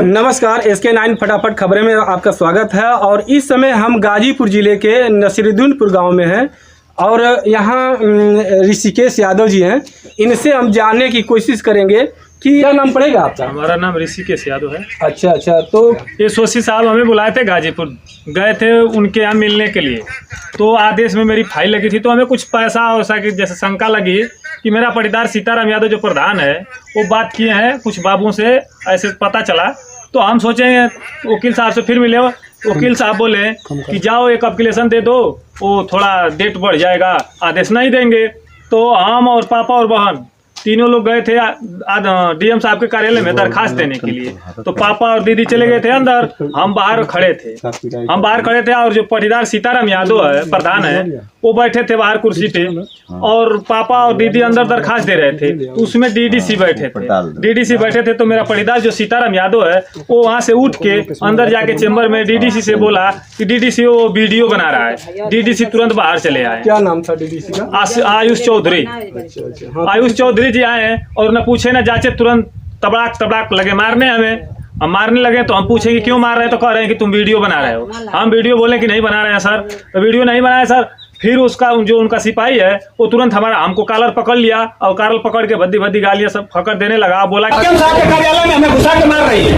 नमस्कार, SK9 फटाफट खबरें में आपका स्वागत है। और इस समय हम गाजीपुर जिले के नसीरुद्दीनपुर गांव में हैं और यहाँ ऋषिकेश यादव जी हैं। इनसे हम जानने की कोशिश करेंगे कि क्या नाम पड़ेगा आपका? हमारा नाम ऋषिकेश यादव है। अच्छा, तो ये सोशी साहब हमें बुलाए थे, गाजीपुर गए थे उनके यहाँ मिलने के लिए। तो आदेश में मेरी फाइल लगी थी, तो हमें कुछ पैसा वैसा की जैसे शंका लगी कि मेरा पटीदार सीताराम यादव जो प्रधान है वो बात किए हैं कुछ बाबुओं से, ऐसे पता चला। तो हम सोचे वकील साहब से फिर मिले। वकील साहब बोले कि जाओ एक एप्लीकेशन दे दो, वो थोड़ा डेट बढ़ जाएगा, आदेश नहीं देंगे। तो हम और पापा और बहन तीनों लोग गए थे DM साहब के कार्यालय में दरखास्त देने के लिए। तो पापा और दीदी चले गए थे अंदर, हम बाहर खड़े थे। और जो पटीदार सीताराम यादव है प्रधान है वो बैठे थे बाहर कुर्सी पे, और पापा और दीदी अंदर दरखास्त दे रहे थे। उसमें DDC बैठे थे। तो मेरा पटीदार जो सीताराम यादव है वो वहाँ से उठ के अंदर जाके चेम्बर में DDC से बोला कि DDC वो वीडियो बना रहा है। DDC तुरंत बाहर चले आए। क्या नाम था DDC का? आयुष चौधरी। आयुष चौधरी जी आए और न पूछे न जाचे, तुरंत तबड़ाक लगे मारने हमें। हम मारने लगे तो हम पूछे कि क्यों मार रहे हैं, तो कह रहे हैं कि तुम वीडियो बना रहे हो। हम वीडियो बोले कि नहीं बना रहे हैं सर, तो वीडियो नहीं बनाया सर। फिर उसका जो उनका सिपाही है वो तुरंत हमको कॉलर पकड़ लिया और कॉलर पकड़ के भद्दी गालियां सब फकर देने लगा। बोला कार्यालय में हमें घुसा के मार रही है।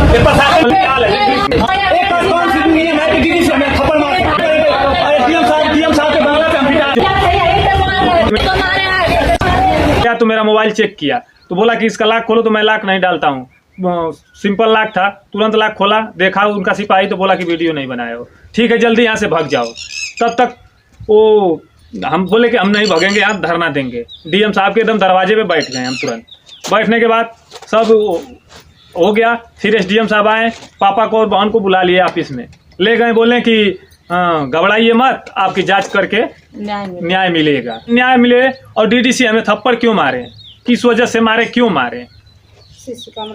क्या तो मेरा मोबाइल चेक किया तो बोला कि इसका लॉक खोलो, तो मैं लॉक नहीं डालता हूँ, सिंपल लॉक था। तुरंत लॉक खोला, देखा उनका सिपाही, तो बोला कि वीडियो नहीं बनाए हो, ठीक है जल्दी यहाँ से भाग जाओ। तब तक वो हम बोले कि हम नहीं भागेंगे, यहाँ धरना देंगे। DM साहब के एकदम दरवाजे पे बैठ गए हम तुरंत। बैठने के बाद सब हो गया। फिर SDM साहब आए, पापा को और बहन को बुला लिए ऑफिस में, ले गए। बोले कि घबराइए मत, आपकी जांच करके न्याय मिलेगा। न्याय मिले। और DDC हमें थप्पड़ क्यों मारे, किस वजह से मारे, क्यों मारे?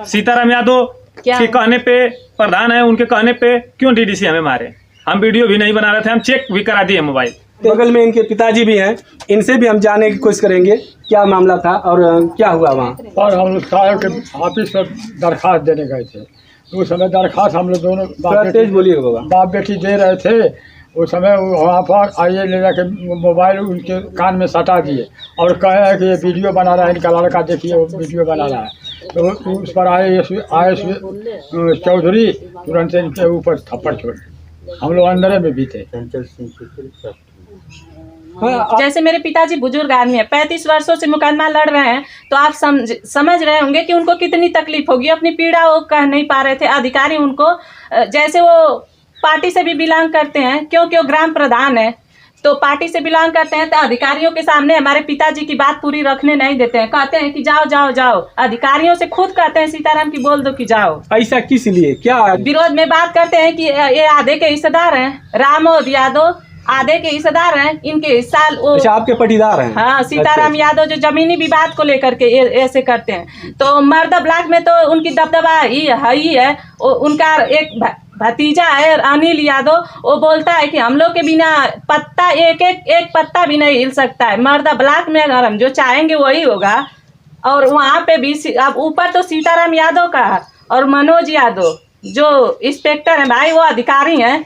सीताराम यादव के कहने पे, प्रधान है उनके कहने पे क्यों DDC हमें मारे? हम वीडियो भी नहीं बना रहे थे, हम चेक भी करा दिए मोबाइल। बगल में इनके पिताजी भी हैं, इनसे भी हम जानने की कोशिश करेंगे क्या मामला था और क्या हुआ वहाँ। और हम लोग साहब के ऑफिस में दरखास्त देने गए थे। तो उस समय दरखास्त हम लोग दोनों बाप बेटी दे रहे थे। उस समय वहाँ पर आइए ले जाके मोबाइल उनके कान में सटा दिए और कहे है कि ये वीडियो बना रहा है, इनका लड़का देखिए वो वीडियो बना रहा है। तो उस पर आए चौधरी, तुरंत इनके ऊपर थप्पड़ छोड़। हम लोग अंदर में भी थे। जैसे मेरे पिताजी बुजुर्ग आदमी है, 35 वर्षों से मुकदमा लड़ रहे हैं, तो आप समझ रहे होंगे कि उनको कितनी तकलीफ होगी। अपनी पीड़ा वो कह नहीं पा रहे थे। अधिकारी उनको, जैसे वो पार्टी से भी बिलोंग करते हैं, क्योंकि वो ग्राम प्रधान है, तो पार्टी से बिलोंग करते हैं, तो अधिकारियों के सामने हमारे पिताजी की बात पूरी रखने नहीं देते हैं। कहते हैं कि जाओ जाओ जाओ, अधिकारियों से खुद कहते हैं सीताराम की बोल दो कि जाओ। ऐसा किस लिए, क्या विरोध में बात करते हैं कि ये आधे के हिस्सेदार हैं, रामोद यादव आधे के हिस्सेदार हैं, इनके हिस्सा अच्छा, आपके पटीदार हैं? हाँ, सीताराम यादव जो जमीनी विवाद को लेकर के ऐसे करते हैं। तो मर्दा ब्लॉक में तो उनकी दबदबा ही है। उनका एक भतीजा है अनिल यादव, वो बोलता है कि हम लोग के बिना पत्ता एक पत्ता भी नहीं हिल सकता है। मर्दा ब्लॉक में अगर हम जो चाहेंगे वही होगा। और वहाँ पे भी अब ऊपर तो सीताराम यादव का और मनोज यादव जो इंस्पेक्टर हैं भाई, वो अधिकारी हैं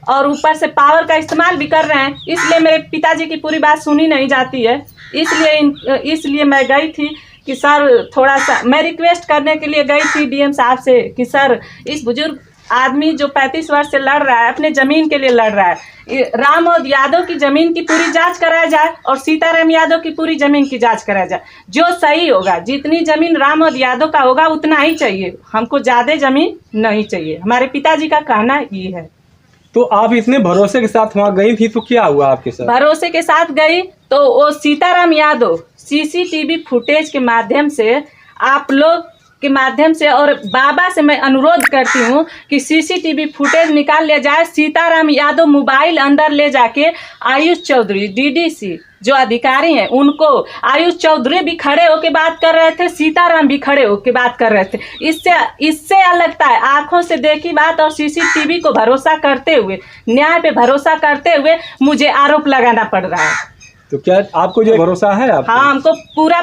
और ऊपर से पावर का इस्तेमाल भी कर रहे हैं। इसलिए मेरे पिताजी की पूरी बात सुनी नहीं जाती है। इसलिए मैं गई थी कि सर थोड़ा सा, मैं रिक्वेस्ट करने के लिए गई थी DM साहब से कि सर इस बुजुर्ग आदमी जो 35 वर्ष से लड़ रहा है, अपने ज़मीन के लिए लड़ रहा है, रामोद यादव की ज़मीन की पूरी जांच कराया जाए और सीताराम यादव की पूरी ज़मीन की जांच कराया जाए। जो सही होगा, जितनी ज़मीन रामोद यादव का होगा उतना ही चाहिए, हमको ज़्यादा ज़मीन नहीं चाहिए। हमारे पिताजी का कहना ये है। तो आप इतने भरोसे के साथ वहाँ गई थी, तो क्या हुआ आपके साथ? भरोसे के साथ गई तो वो सीताराम यादव CCTV फुटेज के माध्यम से, आप लोग के माध्यम से और बाबा से मैं अनुरोध करती हूँ कि CCTV फुटेज निकाल लिया जाए। सीताराम यादव मोबाइल अंदर ले जाके आयुष चौधरी DDC जो अधिकारी हैं उनको, आयुष चौधरी भी खड़े होकर बात कर रहे थे, सीताराम भी खड़े होकर बात कर रहे थे। इससे लगता है आंखों से देखी बात और CCTV को भरोसा करते हुए, न्याय पे भरोसा करते हुए मुझे आरोप लगाना पड़ रहा है। तो क्या आपको जो भरोसा है आपको? हाँ, हमको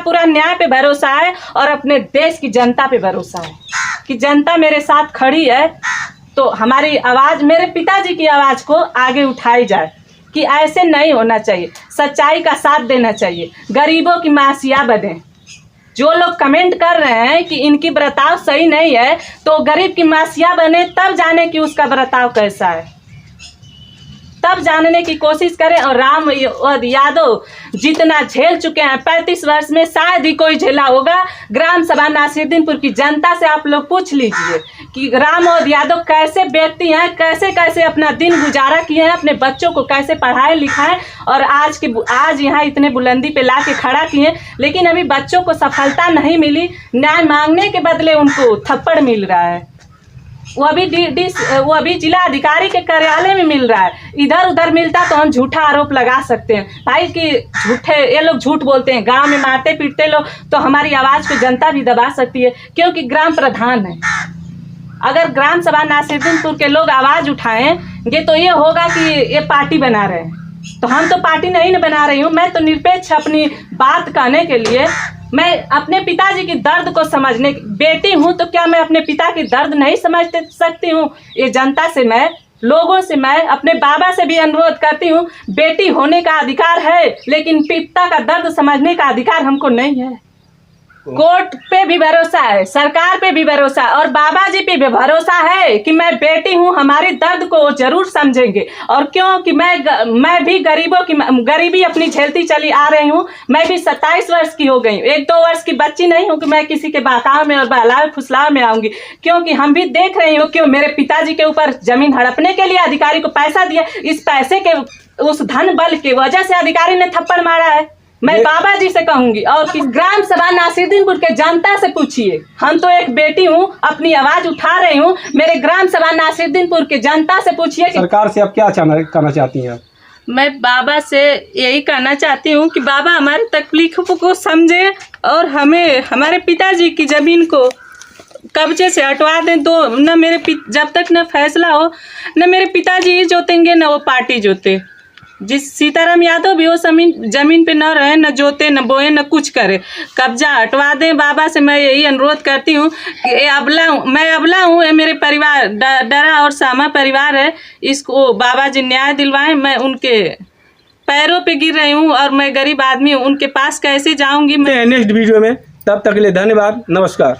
पूरा न्याय पे भरोसा है और अपने देश की जनता पे भरोसा है। कि जनता मेरे साथ खड़ी है, तो हमारी आवाज़, मेरे पिताजी की आवाज़ को आगे उठाई जाए कि ऐसे नहीं होना चाहिए, सच्चाई का साथ देना चाहिए, गरीबों की मासिया बने। जो लोग कमेंट कर रहे हैं कि इनकी बर्ताव सही नहीं है, तो गरीब की मासिया बने, तब जाने कि उसका बर्ताव कैसा है, तब जानने की कोशिश करें। और राम यादव जितना झेल चुके हैं 35 वर्ष में, शायद ही कोई झेला होगा। ग्राम सभा नासिरुद्दीनपुर की जनता से आप लोग पूछ लीजिए कि राम और यादव कैसे व्यक्ति हैं, कैसे कैसे अपना दिन गुजारा किए हैं, अपने बच्चों को कैसे पढ़ाए लिखाए और आज यहाँ इतने बुलंदी पे ला के खड़ा किए, लेकिन अभी बच्चों को सफलता नहीं मिली। न्याय मांगने के बदले उनको थप्पड़ मिल रहा है। वो अभी जिला अधिकारी के कार्यालय में मिल रहा है। इधर उधर मिलता तो हम झूठा आरोप लगा सकते हैं भाई कि ये लोग झूठ बोलते हैं, गांव में मारते पीटते लोग, तो हमारी आवाज़ को जनता भी दबा सकती है, क्योंकि ग्राम प्रधान है। अगर ग्राम सभा नासिरुद्दीनपुर के लोग आवाज़ उठाएंगे तो ये होगा कि ये पार्टी बना रहे हैं, तो हम तो पार्टी नहीं न बना रही हूँ। मैं तो निरपेक्ष अपनी बात कहने के लिए, मैं अपने पिताजी की दर्द को समझने बेटी हूँ, तो क्या मैं अपने पिता की दर्द नहीं समझ सकती हूँ? ये जनता से, मैं लोगों से, मैं अपने बाबा से भी अनुरोध करती हूँ, बेटी होने का अधिकार है, लेकिन पिता का दर्द समझने का अधिकार हमको नहीं है। कोर्ट पे भी भरोसा है, सरकार पे भी भरोसा है और बाबा जी पे भी भरोसा है कि मैं बेटी हूँ, हमारी दर्द को जरूर समझेंगे। और क्योंकि मैं भी गरीबी अपनी झेलती चली आ रही हूँ। मैं भी 27 वर्ष की हो गई, 1-2 वर्ष की बच्ची नहीं हूँ कि मैं किसी के बहकाव में और बहलाव फुसलाव में आऊँगी, क्योंकि हम भी देख रही हूँ कि मेरे पिताजी के ऊपर जमीन हड़पने के लिए अधिकारी को पैसा दिया, इस पैसे के उस धन बल की वजह से अधिकारी ने थप्पड़ मारा है। मैं बाबा जी से कहूंगी और ग्राम सभा नासिरुद्दीनपुर के जनता से पूछिए। हम तो एक बेटी हूँ, अपनी आवाज उठा रही हूँ, मेरे ग्राम सभा नासिरुद्दीनपुर के जनता से पूछिए। सरकार से आप क्या कहना चाहती हैं? मैं बाबा से यही कहना चाहती हूँ कि बाबा हमारी तकलीफों को समझे और हमें हमारे पिताजी की जमीन को कब्जे से हटवा दें। तो न जब तक न फैसला हो, न मेरे पिताजी जोतेंगे न वो पार्टी जोते। जिस सीताराम यादव भी वो जमीन पे न रहे, न जोते, न बोए, न कुछ करे, कब्जा हटवा दें। बाबा से मैं यही अनुरोध करती हूँ कि मैं अबला हूँ, ये मेरे परिवार डरा और सामा परिवार है, इसको बाबा जी न्याय दिलवाएं। मैं उनके पैरों पे गिर रही हूँ और मैं गरीब आदमी हूँ, उनके पास कैसे जाऊँगी मैं। नेक्स्ट वीडियो में, तब तक के लिए धन्यवाद, नमस्कार।